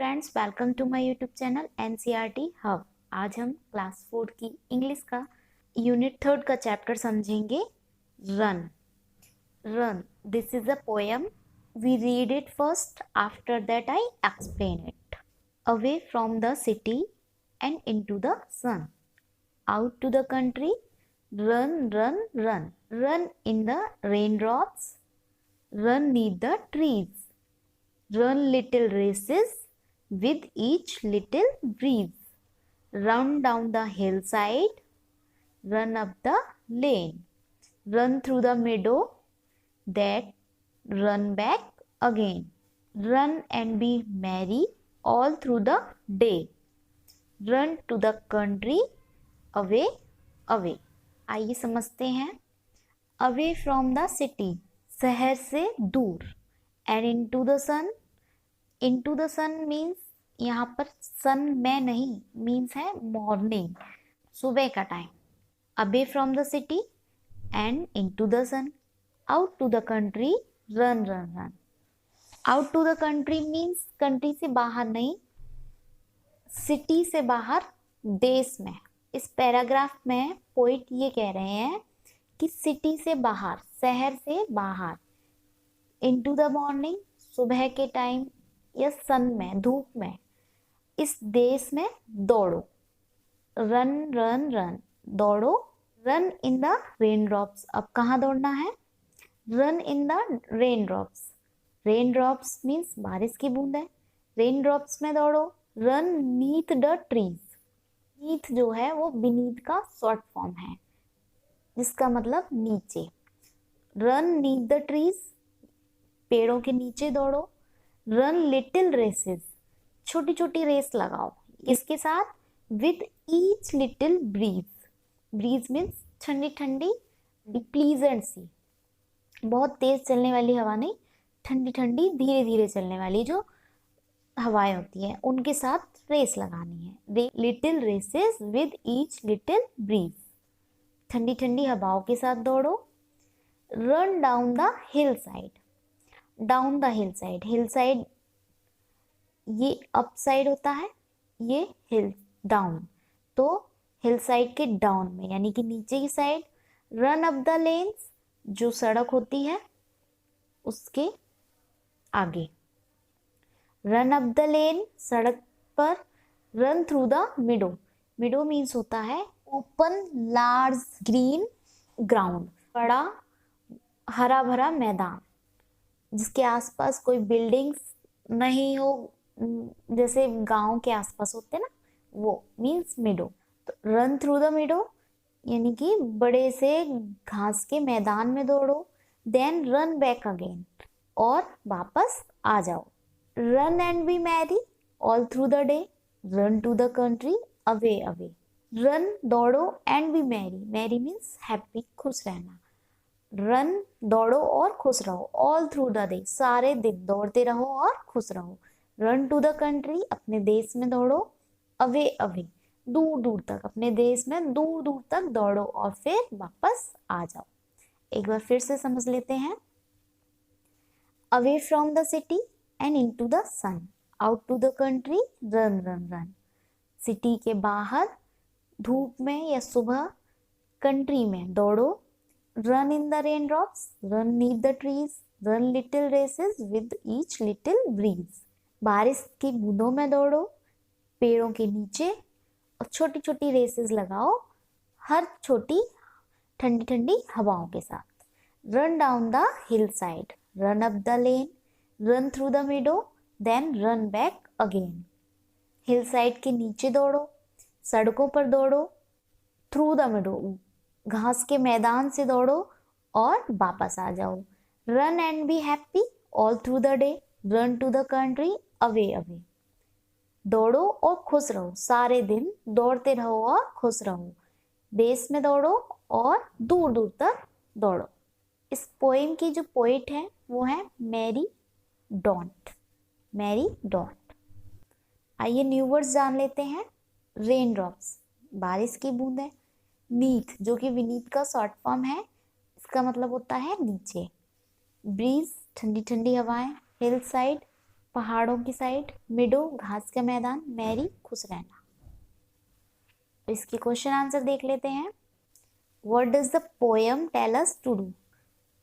Friends, welcome to my YouTube channel NCERT hub. आज हम class 4 की इंग्लिश का यूनिट 3 का चैप्टर समझेंगे। Run. Run, this is a poem. We read it first, after that I explain it. Away from the city and into the sun, out to the country, run, run, run. Run in the raindrops, run neath the trees, run little races with each little breeze. Run down the hillside, run up the lane, run through the meadow, that run back again. Run and be merry all through the day. Run to the country, away, away. आइए समझते हैं। Away from the city, शहर से दूर। And into the sun, into the sun means यहाँ पर सन में नहीं, मीन्स है मॉर्निंग, सुबह का time. Away from the city and into the sun, out to the country, run run run. Out to the country means country से बाहर नहीं, सिटी से बाहर, देश में। इस पैराग्राफ में पोइट ये कह रहे हैं कि सिटी से बाहर, शहर से बाहर। इनटू द मॉर्निंग, सुबह के टाइम या सन में, धूप में, इस देश में दौड़ो। रन रन रन, दौड़ो। Run in the rain drops, अब कहाँ दौड़ना है? Run in the rain drops. Rain drops means बारिश की बूंद है, रेन ड्रॉप्स में दौड़ो। रन नीथ द ट्रीज, नीथ जो है वो बीनीथ का शॉर्ट फॉर्म है, जिसका मतलब नीचे। रन नीथ द ट्रीज, पेड़ों के नीचे दौड़ो। रन लिटिल रेसेस, छोटी छोटी रेस लगाओ। इसके साथ with each little breeze, breeze means ठंडी ठंडी, प्लीजेंट सी, बहुत तेज चलने वाली हवा नहीं, ठंडी ठंडी धीरे धीरे चलने वाली जो हवाएं होती हैं, उनके साथ रेस लगानी है। Little races with each little breeze, ठंडी ठंडी हवाओं के साथ दौड़ो। Run down the hillside, down the hillside, hillside ये अप साइड होता है, ये हिल डाउन, तो हिल साइड के डाउन में यानी कि नीचे की side. Run up the lens, जो सड़क होती है उसके आगे। रन अप द लेन, सड़क पर। रन थ्रू द मिडो, मिडो मीन्स होता है ओपन लार्ज ग्रीन ग्राउंड, बड़ा हरा भरा मैदान जिसके आसपास कोई बिल्डिंग्स नहीं हो, जैसे गांव के आसपास होते ना, वो मीन्स मिडो। तो रन थ्रू द मिडो यानी कि बड़े से घास के मैदान में दौड़ो। देन रन बैक अगेन, और वापस आ जाओ। Run and be merry all through the day, run to the country, away away. Run दौड़ो, and be merry, merry means happy, खुश रहना। रन दौड़ो और खुश रहो, ऑल थ्रू द डे, सारे दिन दौड़ते रहो और खुश रहो। रन टू द कंट्री, अपने देश में दौड़ो। अवे अवे, दूर दूर तक, अपने देश में दूर दूर तक दौड़ो और फिर वापस आ जाओ। एक बार फिर से समझ लेते हैं। Away from the city and into the sun, out to the country, run run run. City के बाहर, धूप में या सुबह, कंट्री में दौड़ो। Run in the rain drops, run neath the trees, run little races with each little breeze. बारिश की बूंदों में दौड़ो, पेड़ों के नीचे, और छोटी छोटी रेसेस लगाओ, हर छोटी ठंडी ठंडी हवाओं के साथ। Run down the hillside, run up the lane, run through the meadow, then run back again. Hillside के नीचे दौड़ो, सड़कों पर दौड़ो। थ्रू द मिडो, घास के मैदान से दौड़ो और वापस आ जाओ। Run and be happy all through the day, run to the country, away away. दौड़ो और खुश रहो, सारे दिन दौड़ते रहो और खुश रहो। देश में दौड़ो और दूर दूर तक दौड़ो। इस पोएम की जो पोइट है वो है मैरी डॉन्ट, मैरी डॉन्ट। आइए न्यू वर्ड्स जान लेते हैं। रेन ड्रॉप्स, बारिश की बूंदें। नीथ, जो कि विनीत का शॉर्ट फॉर्म है, इसका मतलब होता है नीचे। ब्रीज, ठंडी ठंडी हवाएं। हिल साइड, पहाड़ों की साइड, मिडो घास का मैदान, मैरी खुश रहना। इसकी क्वेश्चन आंसर देख लेते हैं। What does the poem tell us to do?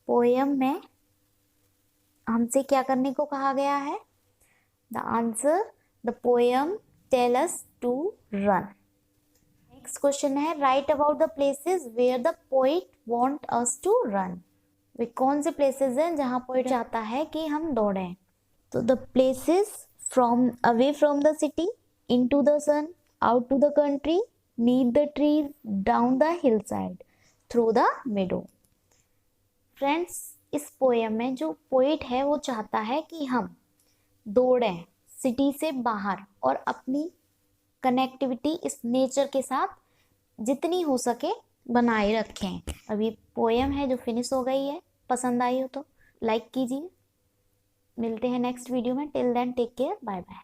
Poem में हमसे क्या करने को कहा गया है? The answer, the poem tell us to run. Next question है write about the places where the poet want us to run. वे कौन से प्लेसेस हैं जहां पोइट चाहता है कि हम दौड़ें? तो the places from away from the city, into the sun, out to the country, need the trees, down the hillside, through the meadow. Friends, इस पोएम में जो पोइट है वो चाहता है कि हम दौड़ें सिटी से बाहर और अपनी कनेक्टिविटी इस नेचर के साथ जितनी हो सके बनाए रखें। अभी पोएम है जो फिनिश हो गई है, पसंद आई हो तो लाइक कीजिए। मिलते हैं नेक्स्ट वीडियो में। Till then take care, bye bye.